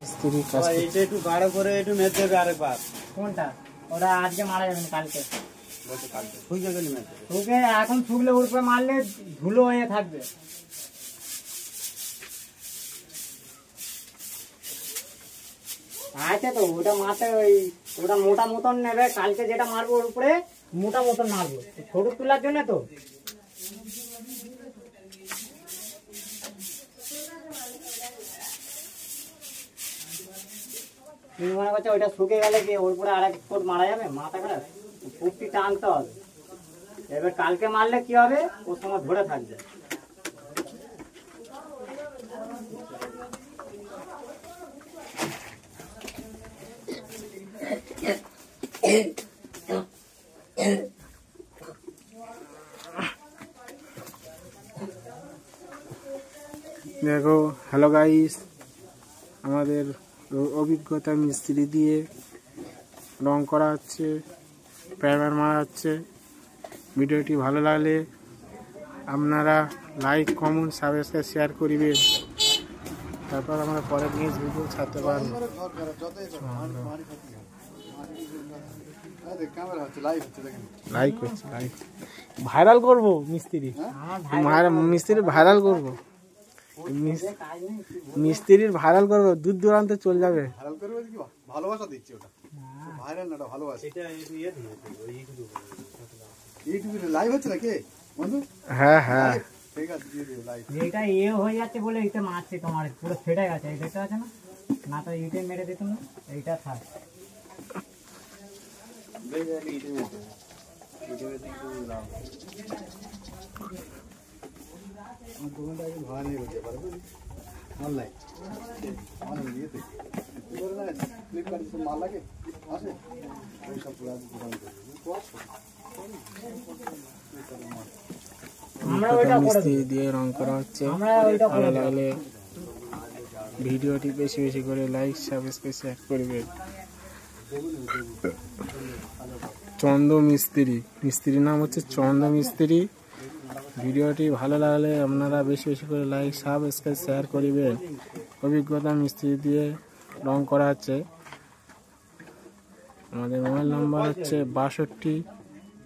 স্ত্রী কাজ এটা একটু গাঢ় করে একটু মেরে দেবে আরেকবার। কোনটা? ওরা আজকে মারা যাবে না, কালকে শুকিয়ে গেলে মেরে দেবে। শুকে এখন শুকলে ওর উপরে মারলে ধুলো হয়ে থাকবে। আচ্ছা, তো ওটা মারতে ওটা মোটা মতন নেবে, কালকে যেটা মারবো ওর উপরে মোটা মতন মারবো, ছোট তোলার জন্য। তো তুমি মনে করছো ওইটা শুকে গেলে কি ওর উপরে আরেক ফুট মারা যাবে? মাথা খারাপ, ফুটটি টানতে হবে। এবার কালকে মারলে কি হবে, ওর সময় ধরে থাকবে। দেখো, হ্যালো গাইস, আমাদের অভিজ্ঞতা মিস্ত্রি দিয়ে রং করা হচ্ছে, প্রাইমার মারা হচ্ছে। ভিডিওটি ভালো লাগলে আপনারা লাইক, কমেন্ট, সাবস্ক্রাইব, শেয়ার করিবেন। তারপর আমরা পরের নিউজ ভিডিও ছাড়তে পারবো। লাইক হচ্ছে, লাইক ভাইরাল করবো মিস্ত্রি, মিস্ত্রি ভাইরাল করবো, মিস্ত্রির ভাইরাল করবো, দূর দূরান্তে চলে যাবে। ভালোবাসা দিচ্ছি, ওটা ভাইরাল না, ওটা ভালোবাসা। এটা ইউটিউবে লাইভ হচ্ছে নাকি বন্ধু? হ্যাঁ হ্যাঁ, ঠিক আছে, দিয়ে দিও লাইভ। এটা হয়ে যাচ্ছে বলে এটা মারছে, তোমার পুরো ফেটে গেছে। এই দেখতে আছে না, না তো ইউটিউব মেরে দিত না। এইটা থাক, ভাড়া নিয়ে বলতে পারবে অনলাইন অনলাইন দিয়েছে ফ্লিপকার্ট মাল লাগে আসে ওই সব মিস্ত্রি দিয়ে রং করা হচ্ছে। ভালো লাগলে ভিডিওটি বেশি বেশি করে লাইক, সাবস্ক্রাইব, শেয়ার করবেন। চন্দ্র মিস্ত্রি, মিস্ত্রির নাম হচ্ছে চন্দ্র মিস্ত্রি। ভিডিওটি ভালো লাগলে আপনারা বেশি বেশি করে লাইক, সাবস্ক্রাইব, শেয়ার করিবেন। অভিজ্ঞতা মিস্ত্রি দিয়ে রং করা হচ্ছে। আমাদের মোবাইল নাম্বার হচ্ছে 62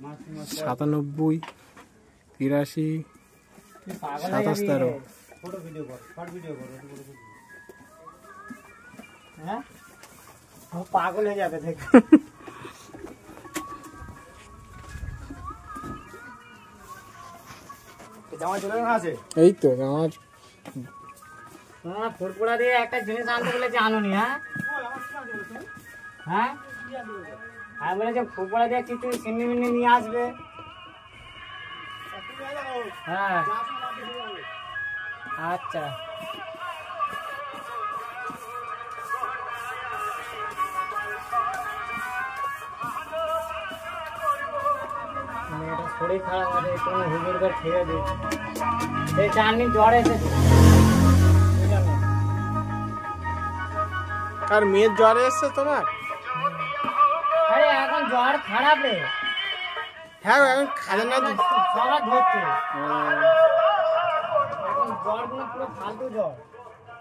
97 83 77। ফটো ভিডিও কর, শর্ট ভিডিও কর। হ্যাঁ, পাগল হয়ে যাবে দেখ। জামা চলে আছে, এই তো আমার ফুরফুরা দিয়ে একটা জিনিস আনতে বলেছে, আনুনি? হ্যাঁ হ্যাঁ, আমি বলেছি ফুরফুরা দিয়ে কিছু চিনি মিনি নিয়ে আসবে। হ্যাঁ আচ্ছা, শরীর খারাপ আছে, একটু হুজুর করে খেয়ে দিই। এই 4 দিন জ্বর এসেছে। আর মেয়ের জ্বর এসছে তোমার? আরে এখন জ্বর খারাপ রে। হ্যাঁ, এখন খালি না সবার ধরছে এখন, জ্বরগুলো পুরো ফালতু জ্বর,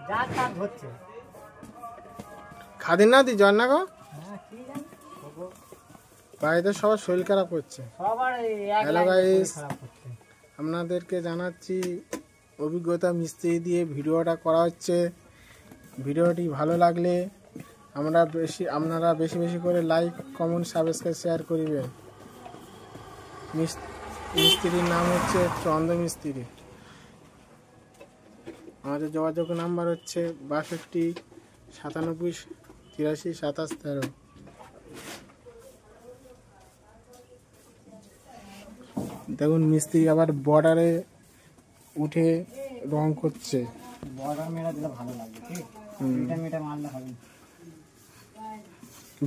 যার তার ধরছে। খাদিন না দি জ্বর না গো? হ্যাঁ, কি জানি বাড়িতে সবার শরীর খারাপ করছে। সবার এক হ্যালো লাইন গাইস, খারাপ হচ্ছে। আপনাদেরকে জানাচ্ছি অভিজ্ঞতা মিস্ত্রি দিয়ে ভিডিওটা করা হচ্ছে। ভিডিওটি ভালো লাগলে আপনারা বেশি বেশি করে লাইক, কমেন্ট, সাবস্ক্রাইব, শেয়ার করিবেন। মিস্ত্রির নাম হচ্ছে চন্দ্র মিস্ত্রি। আমাদের যোগাযোগ নাম্বার হচ্ছে 62 97 83 77। দেখুন, মিস্ত্রি আবার বর্ডারে উঠে রং করছে। বর্ডার মেরে দিলে ভালো লাগবে, ঠিক? মিটা মারলে হবে না।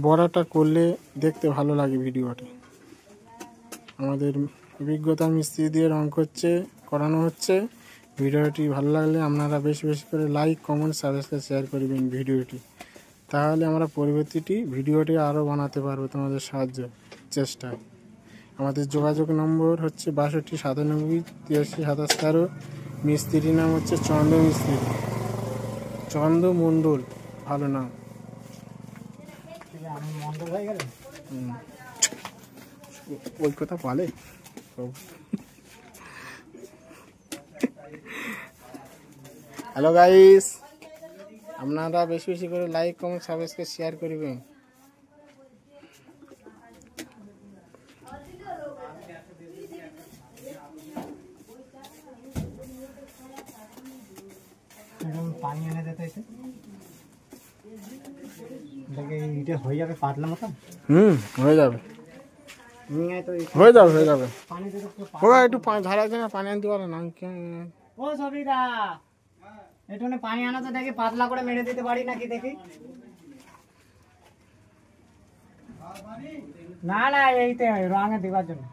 বর্ডারটা করলে দেখতে ভালো লাগে ভিডিওটা। আমাদের অভিজ্ঞতা মিস্ত্রি দিয়ে রং করানো হচ্ছে। ভিডিওটি ভালো লাগলে আপনারা বেশি বেশি করে লাইক, কমেন্ট, সাবস্ক্রাইব, শেয়ার করবেন ভিডিওটি। তাহলে আমরা পরবর্তীটি ভিডিওটি আরও বানাতে পারবো তোমাদের চেষ্টায়। আমাদের যোগাযোগ নম্বর হচ্ছে 62 97 83 77। মিস্ত্রির নাম হচ্ছে চন্দ্র মিস্ত্রি, চন্দ্র মণ্ডল। ভালো না। আমি মন্ডল হয়ে গেল। হুম। ওই কথা বলে সব। হ্যালো গাইস, আপনারা বেশি বেশি করে লাইক কমেন্ট সাবস্ক্রাইব শেয়ার করবেন। পানি এনে দিতে এসে দেখে এটা হয়ে যাবে পাতলা মতো। হয়ে যাবে, নিয়ে তো হয়ে যাবে, হয়ে যাবে। পানি দিতে একটু ধারা একদিন পানি আনতে পারে না? ও সবিতা, একটু পানি আনা তো দেখি, পাতলা করে মেরে দিতে পারি নাকি দেখি। না না, এইতে রঙে দেওয়ার জন্য।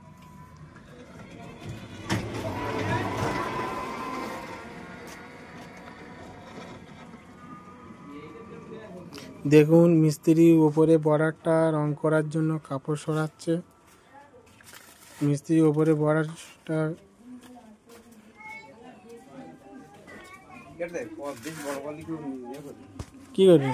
দেখুন মিস্ত্রি উপরে বর্ডারটা রং করার জন্য কাপড় সরাচ্ছে। মিস্ত্রি উপরে বর্ডারটা কেটে দে, বেশ বড় বলি কি করবে?